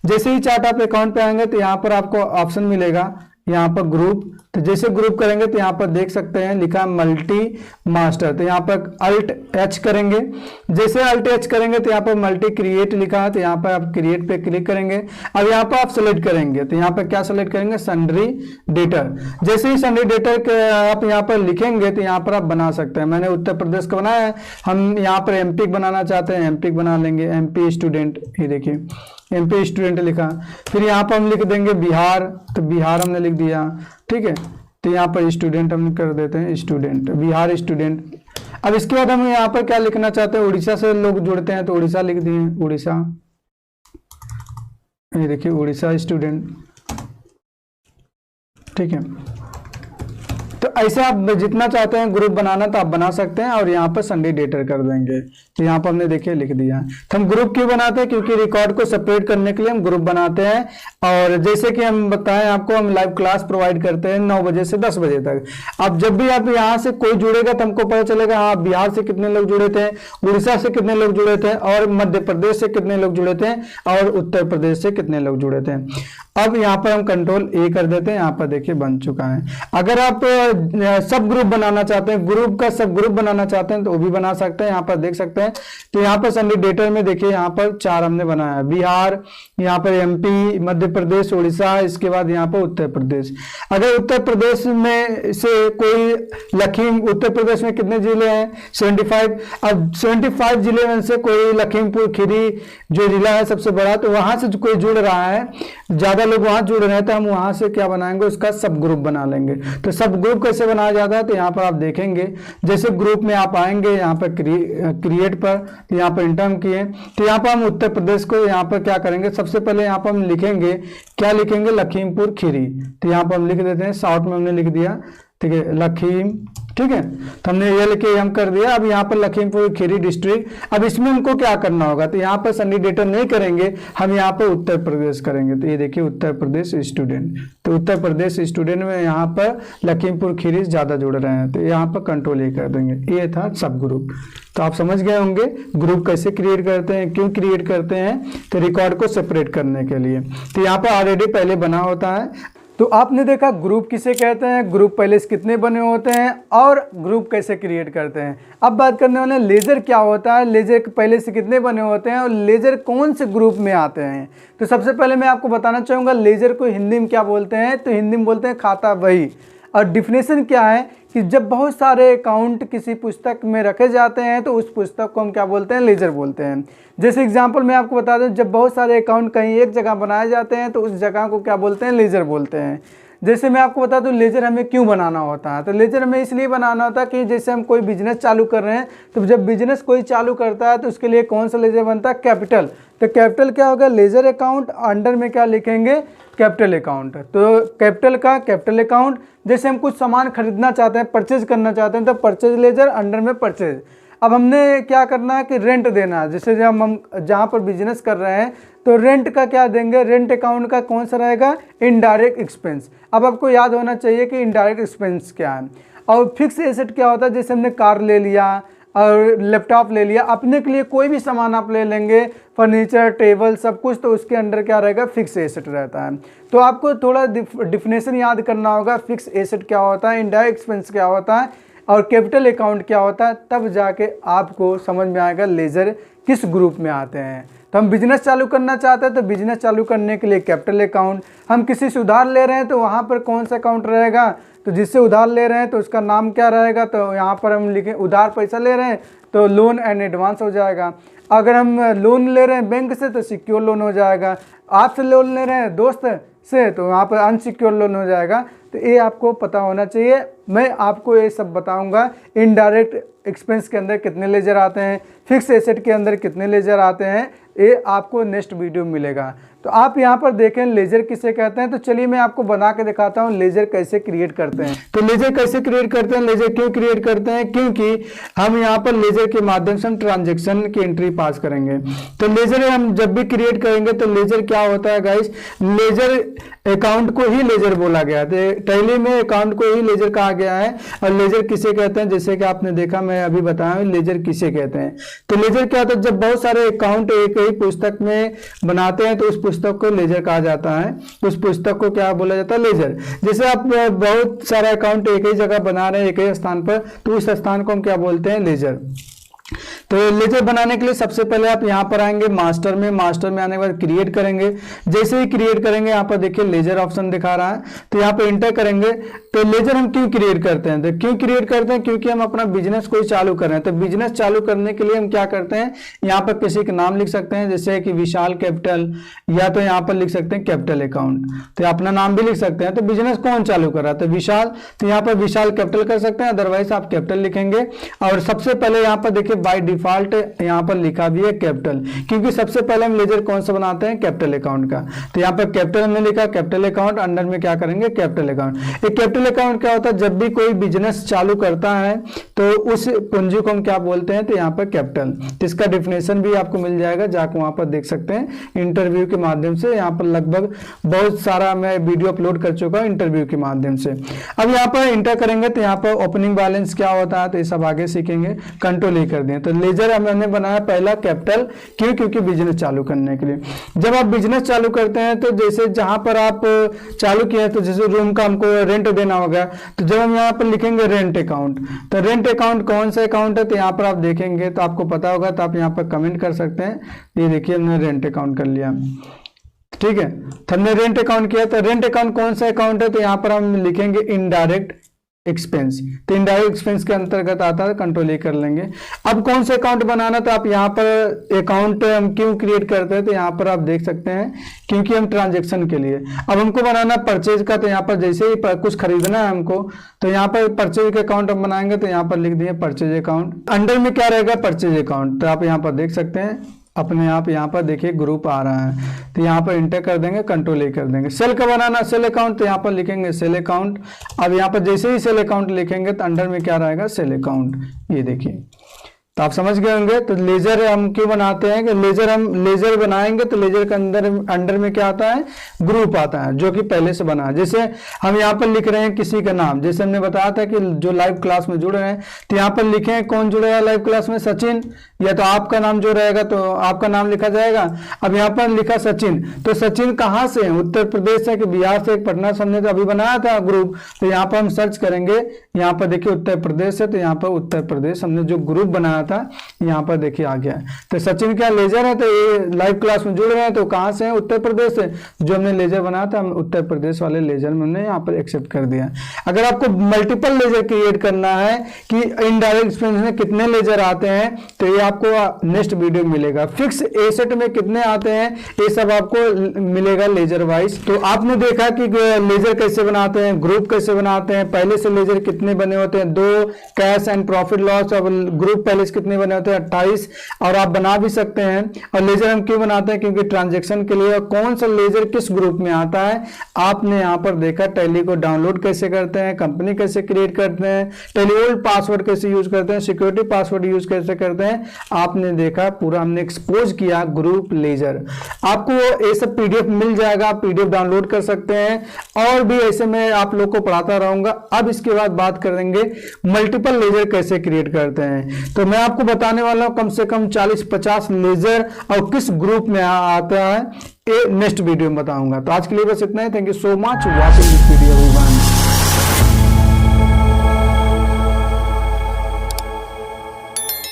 जैसे ही चार्ट ऑफ अकाउंट पे आएंगे तो यहाँ पर आपको ऑप्शन मिलेगा यहाँ पर ग्रुप। तो जैसे ग्रुप करेंगे तो यहाँ पर देख सकते हैं लिखा मल्टी मास्टर, तो यहाँ पर अल्ट एच करेंगे। जैसे अल्ट एच करेंगे तो यहाँ पर मल्टी क्रिएट लिखा है, तो यहाँ पर आप क्रिएट पे क्लिक करेंगे। अब यहाँ पर आप सेलेक्ट करेंगे, तो यहाँ पर क्या सेलेक्ट करेंगे, सन्ड्री डेटर। जैसे ही सन्ड्री डेटर आप यहाँ पर लिखेंगे तो यहाँ पर आप बना सकते हैं। मैंने उत्तर प्रदेश का बनाया है, हम यहाँ पर एमपी बनाना चाहते हैं, एमपी बना लेंगे, एमपी स्टूडेंट, ये देखिए एमपी स्टूडेंट लिखा। फिर यहाँ पर हम लिख देंगे बिहार, तो बिहार हमने लिख दिया, ठीक है। तो यहाँ पर स्टूडेंट हम कर देते हैं, स्टूडेंट, बिहार स्टूडेंट। अब इसके बाद हम यहाँ पर क्या लिखना चाहते हैं, उड़ीसा से लोग जुड़ते हैं तो उड़ीसा लिख दिए, उड़ीसा, ये देखिए उड़ीसा स्टूडेंट, ठीक है। तो ऐसे आप जितना चाहते हैं ग्रुप बनाना तो आप बना सकते हैं और यहाँ पर संडे डेटर कर देंगे। तो यहाँ पर हमने देखिए लिख दिया। तो हम ग्रुप क्यों बनाते हैं, क्योंकि रिकॉर्ड को सेपरेट करने के लिए हम ग्रुप बनाते हैं। और जैसे कि हम बताएं आपको, हम लाइव क्लास प्रोवाइड करते हैं 9 बजे से 10 बजे तक। अब जब भी आप यहाँ से कोई जुड़ेगा तो हमको पता चलेगा हाँ बिहार से कितने लोग जुड़े थे, उड़ीसा से कितने लोग जुड़े थे, और मध्य प्रदेश से कितने लोग जुड़े थे, और उत्तर प्रदेश से कितने लोग जुड़े थे। अब यहाँ पर हम कंट्रोल ए कर देते हैं। यहाँ पर देखिए बन चुका है। अगर आप सब ग्रुप बनाना चाहते हैं, ग्रुप का सब ग्रुप बनाना चाहते हैं तो वो भी बना सकते हैं। यहाँ पर देख सकते हैं। तो यहाँ पर संडे डेटर में देखिए यहाँ पर 4 हमने बनाया है, बिहार, यहाँ पर MP, मध्य प्रदेश, उड़ीसा, इसके बाद यहाँ पर उत्तर प्रदेश। अगर उत्तर प्रदेश में से कोई उत्तर प्रदेश में कितने जिले हैं, 75। अब 75 जिले में से कोई लखीमपुर खीरी जो जिला है सबसे बड़ा, तो वहां से कोई जुड़ रहा है, ज्यादा लोग वहां जुड़ रहे हैं, तो हम वहां से क्या बनाएंगे, उसका सब ग्रुप बना लेंगे। तो सब ग्रुप कैसे बनाया जाता है, तो यहाँ पर आप देखेंगे जैसे ग्रुप में आप आएंगे यहाँ पर क्रिएट पर, तो यहाँ पर इंटर किए, तो यहाँ पर हम उत्तर प्रदेश को यहाँ पर क्या करेंगे, सबसे पहले यहाँ पर हम लिखेंगे, क्या लिखेंगे, लखीमपुर खीरी। तो यहाँ पर हम लिख देते हैं, शॉर्ट में हमने लिख दिया, ठीक है, लखीम, ठीक है। तो हमने ये लिखे हम कर दिया। अब यहाँ पर लखीमपुर खीरी डिस्ट्रिक्ट। अब इसमें हमको क्या करना होगा, तो यहाँ पर संडे डेटर नहीं करेंगे, हम यहाँ पर उत्तर प्रदेश करेंगे। तो ये देखिए उत्तर प्रदेश स्टूडेंट, तो उत्तर प्रदेश स्टूडेंट में यहाँ पर लखीमपुर खीरी ज्यादा जुड़ रहे हैं, तो यहाँ पर कंट्रोल ए कर देंगे। ये था सब ग्रुप। तो आप समझ गए होंगे ग्रुप कैसे क्रिएट करते हैं, क्यों क्रिएट करते हैं, तो रिकॉर्ड को सेपरेट करने के लिए। तो यहाँ पर ऑलरेडी पहले बना होता है। तो आपने देखा ग्रुप किसे कहते हैं, ग्रुप पहले से कितने बने होते हैं, और ग्रुप कैसे क्रिएट करते हैं। अब बात करने वाले लेजर क्या होता है, लेजर पहले से कितने बने होते हैं, और लेजर कौन से ग्रुप में आते हैं। तो सबसे पहले मैं आपको बताना चाहूँगा लेजर को हिंदी में क्या बोलते हैं, तो हिंदी में बोलते हैं खाता बही। और डिफिनेशन क्या है कि जब बहुत सारे अकाउंट किसी पुस्तक में रखे जाते हैं तो उस पुस्तक को हम क्या बोलते हैं, लेजर बोलते हैं। जैसे एग्जांपल मैं आपको बता दूं, जब बहुत सारे अकाउंट कहीं एक जगह बनाए जाते हैं तो उस जगह को क्या बोलते हैं, लेजर बोलते हैं। जैसे मैं आपको बता दूं लेजर हमें क्यों बनाना होता है, तो लेजर हमें इसलिए बनाना होता है कि जैसे हम कोई बिजनेस चालू कर रहे हैं, तो जब बिजनेस कोई चालू करता है तो उसके लिए कौन सा लेजर बनता है, कैपिटल। तो कैपिटल क्या होगा, लेजर अकाउंट, अंडर में क्या लिखेंगे, कैपिटल अकाउंट। तो कैपिटल का कैपिटल अकाउंट। जैसे हम कुछ सामान खरीदना चाहते हैं, परचेज करना चाहते हैं, तो परचेज लेजर, अंडर में परचेज। अब हमने क्या करना है कि रेंट देना है, जैसे जब हम जहाँ पर बिजनेस कर रहे हैं तो रेंट का क्या देंगे, रेंट अकाउंट का कौन सा रहेगा, इनडायरेक्ट एक्सपेंस। अब आपको याद होना चाहिए कि इनडायरेक्ट एक्सपेंस क्या है। और फिक्स एसेट क्या होता है, जैसे हमने कार ले लिया और लैपटॉप ले लिया, अपने के लिए कोई भी सामान आप ले लेंगे, फर्नीचर, टेबल, सब कुछ, तो उसके अंडर क्या रहेगा, फिक्स एसेट रहता है। तो आपको थोड़ा डिफिनेशन याद करना होगा, फिक्स एसेट क्या होता है, इनडायरेक्ट एक्सपेंस क्या होता है, और कैपिटल अकाउंट क्या होता है, तब जाके आपको समझ में आएगा लेजर किस ग्रुप में आते हैं। तो हम बिजनेस चालू करना चाहते हैं तो बिजनेस चालू करने के लिए कैपिटल अकाउंट। हम किसी से उधार ले रहे हैं तो वहाँ पर कौन सा अकाउंट रहेगा, तो जिससे उधार ले रहे हैं तो उसका नाम क्या रहेगा, तो यहाँ पर हम लिखें उधार पैसा ले रहे हैं तो लोन एंड एडवांस हो जाएगा। अगर हम लोन ले रहे हैं बैंक से तो सिक्योर लोन हो जाएगा। आपसे लोन ले रहे हैं दोस्त से तो वहाँ पर अनसिक्योर लोन हो जाएगा। तो ये आपको पता होना चाहिए। मैं आपको ये सब बताऊंगा, इनडायरेक्ट एक्सपेंस के अंदर कितने लेजर आते हैं, फिक्स एसेट के अंदर कितने लेजर आते हैं, ये आपको नेक्स्ट वीडियो में मिलेगा। तो आप यहाँ पर देखें लेजर किसे कहते हैं। तो चलिए मैं आपको बना के दिखाता हूँ लेजर कैसे क्रिएट करते हैं। तो लेजर कैसे क्रिएट करते हैं, लेजर क्यों क्रिएट करते हैं, क्योंकि हम यहाँ पर लेजर के माध्यम से हम ट्रांजेक्शन की एंट्री पास करेंगे। तो लेजर हम जब भी क्रिएट करेंगे तो लेजर क्या होता है गाइस, लेजर अकाउंट को ही लेजर बोला गया है। टैली में अकाउंट को ही लेजर कहा गया है। और लेजर किसे कहते हैं, जैसे कि आपने देखा, मैं अभी बताया लेजर किसे कहते हैं। तो लेजर क्या होता है, जब बहुत सारे अकाउंट एक ही पुस्तक में बनाते हैं तो उस पुस्तक को लेजर कहा जाता है। उस पुस्तक को क्या बोला जाता है, लेजर। जैसे आप बहुत सारा अकाउंट एक ही जगह बना रहे हैं, एक ही स्थान पर, तो उस स्थान को हम क्या बोलते हैं, लेजर। तो लेजर बनाने के लिए सबसे पहले आप यहाँ पर आएंगे मास्टर में, मास्टर में आने के बाद क्रिएट करेंगे। जैसे ही क्रिएट करेंगे यहाँ पर देखिए लेजर ऑप्शन दिखा रहा है, तो यहाँ पे इंटर करेंगे। तो लेजर हम क्यों क्रिएट करते हैं, तो क्यों क्रिएट करते हैं, क्योंकि हम अपना बिजनेस कोई चालू कर रहे हैं। तो बिजनेस चालू करने के लिए हम क्या करते हैं, यहाँ पर किसी का नाम लिख सकते हैं, जैसे कि विशाल कैपिटल, या तो यहाँ पर लिख सकते हैं कैपिटल अकाउंट। तो अपना नाम भी लिख सकते हैं। तो बिजनेस कौन चालू कर रहा है, तो विशाल, तो यहाँ पर विशाल कैपिटल कर सकते हैं, अदरवाइज आप कैपिटल लिखेंगे। और सबसे पहले यहाँ पर देखिए बाय डिफॉल्ट यहाँ पर लिखा भी है कैपिटल, क्योंकि सबसे पहले हम लेजर कौन सा बनाते हैं, कैपिटल अकाउंट का। तो यहाँ पर कैपिटल हमने लिखा, कैपिटल अकाउंट, अंडर में क्या करेंगे, कैपिटल अकाउंट। एक कैपिटल अकाउंट क्या होता है, जब भी कोई बिजनेस चालू करता है तो उस पूंजी को हम क्या बोलते हैं, तो यहाँ पर कैपिटल। इसका डिफिनेशन भी आपको मिल जाएगा, जाकर वहां पर देख सकते हैं इंटरव्यू के माध्यम से। यहाँ पर लगभग बहुत सारा मैं वीडियो अपलोड कर चुका हूँ इंटरव्यू के माध्यम से। अब यहाँ पर इंटर करेंगे तो यहाँ पर ओपनिंग बैलेंस क्या होता है, तो ये सब आगे सीखेंगे। कंट्रोल ही कर दें। तो लेजर हमने बनाया पहला कैपिटल, क्यों, क्योंकि बिजनेस चालू करने के लिए। जब आप बिजनेस चालू करते हैं तो जैसे जहां पर आप चालू किए तो जैसे रूम का हमको रेंट देना होगा, तो जब हम यहाँ पर लिखेंगे रेंट अकाउंट, तो रेंट अकाउंट कौन सा अकाउंट है, तो यहाँ पर आप देखेंगे तो आपको पता होगा, तो आप यहाँ पर कमेंट कर सकते हैं। ये देखिए हमने रेंट अकाउंट कर लिया, ठीक है। तो हमने रेंट अकाउंट किया, तो रेंट अकाउंट कौन सा अकाउंट है, तो यहाँ पर हम लिखेंगे इनडायरेक्ट एक्सपेंस। तो इनडायरेक्ट एक्सपेंस के अंतर्गत आता है, कंट्रोल ही कर लेंगे। अब कौन सा अकाउंट बनाना, तो आप यहाँ पर अकाउंट हम क्यों क्रिएट करते हैं, तो यहाँ पर आप देख सकते हैं क्योंकि हम ट्रांजैक्शन के लिए। अब हमको बनाना परचेज का, तो यहाँ पर जैसे ही कुछ खरीदना है हमको, तो यहाँ पर परचेज का अकाउंट हम बनाएंगे, तो यहाँ पर लिख दिए परचेज अकाउंट। अंडर में क्या रहेगा, परचेज अकाउंट। तो आप यहाँ पर देख सकते हैं अपने आप, यहाँ पर देखिए ग्रुप आ रहा है, तो यहाँ पर इंटर कर देंगे, कंट्रोल ए कर देंगे। सेल का बनाना, सेल अकाउंट, तो यहाँ पर लिखेंगे सेल अकाउंट। अब यहाँ पर जैसे ही सेल अकाउंट लिखेंगे तो अंडर में क्या रहेगा, सेल अकाउंट। ये देखिए, तो आप समझ गए होंगे। तो लेजर हम क्यों बनाते हैं कि लेजर बनाएंगे तो लेजर के अंडर में क्या आता है, ग्रुप आता है, जो कि पहले से बना है। जैसे हम यहाँ पर लिख रहे हैं किसी का नाम, जैसे हमने बताया था कि जो लाइव क्लास में जुड़ रहे हैं, तो यहाँ पर लिखे हैं कौन जुड़े हैं लाइव क्लास में, सचिन, या तो आपका नाम जो रहेगा तो आपका नाम लिखा जाएगा। अब यहाँ पर लिखा सचिन, तो सचिन कहाँ से है, उत्तर प्रदेश से कि बिहार से, पटना से हमने तो अभी बनाया था ग्रुप। तो यहाँ पर हम सर्च करेंगे, यहाँ पर देखिए उत्तर प्रदेश से, तो यहाँ पर उत्तर प्रदेश हमने जो ग्रुप बनाया था यहाँ पर देखिए आ गया। तो सचिन क्या लेजर है, तो ये लाइव क्लास में जुड़ रहे हैं, तो कहाँ से है, उत्तर प्रदेश से। जो हमने लेजर बनाया था हम उत्तर प्रदेश वाले लेजर में हमने यहाँ पर एक्सेप्ट कर दिया। अगर आपको मल्टीपल लेजर क्रिएट करना है कि इनडायरेक्ट एक्सपेंस में कितने लेजर आते हैं, तो ये आपको नेक्स्ट वीडियो में मिलेगा। फिक्स एसेट में कितने आते हैं, ये सब आपको मिलेगा लेजर वाइज। तो आपने देखा कि लेजर कैसे बनाते हैं, ग्रुप कैसे बनाते हैं, पहले से लेजर कितने बने होते हैं, 2 कैश एंड प्रॉफिट लॉस, और ग्रुप पहले से कितने बने होते हैं, 28, और आप बना भी सकते हैं। और लेजर हम क्यों बनाते हैं, क्योंकि ट्रांजैक्शन के लिए। और कौन सा लेजर किस ग्रुप में आता है, आपने यहाँ पर देखा। टैली को डाउनलोड कैसे करते हैं, कंपनी कैसे क्रिएट करते हैं, टैली ओल्ड पासवर्ड कैसे यूज करते हैं, सिक्योरिटी पासवर्ड यूज कैसे करते हैं, आपने देखा। पूरा हमने एक्सपोज किया ग्रुप लेजर। आपको ये सब पीडीएफ मिल जाएगा, पीडीएफ डाउनलोड कर सकते हैं। और भी ऐसे मैं आप लोग को पढ़ाता रहूंगा। अब इसके बाद बात करेंगे मल्टीपल लेजर कैसे क्रिएट करते हैं। तो मैं आपको बताने वाला हूं कम से कम 40-50 लेजर और किस ग्रुप में आता है, ये नेक्स्ट वीडियो में बताऊंगा। तो आज के लिए बस इतना ही। Thank you so much watching this video everyone.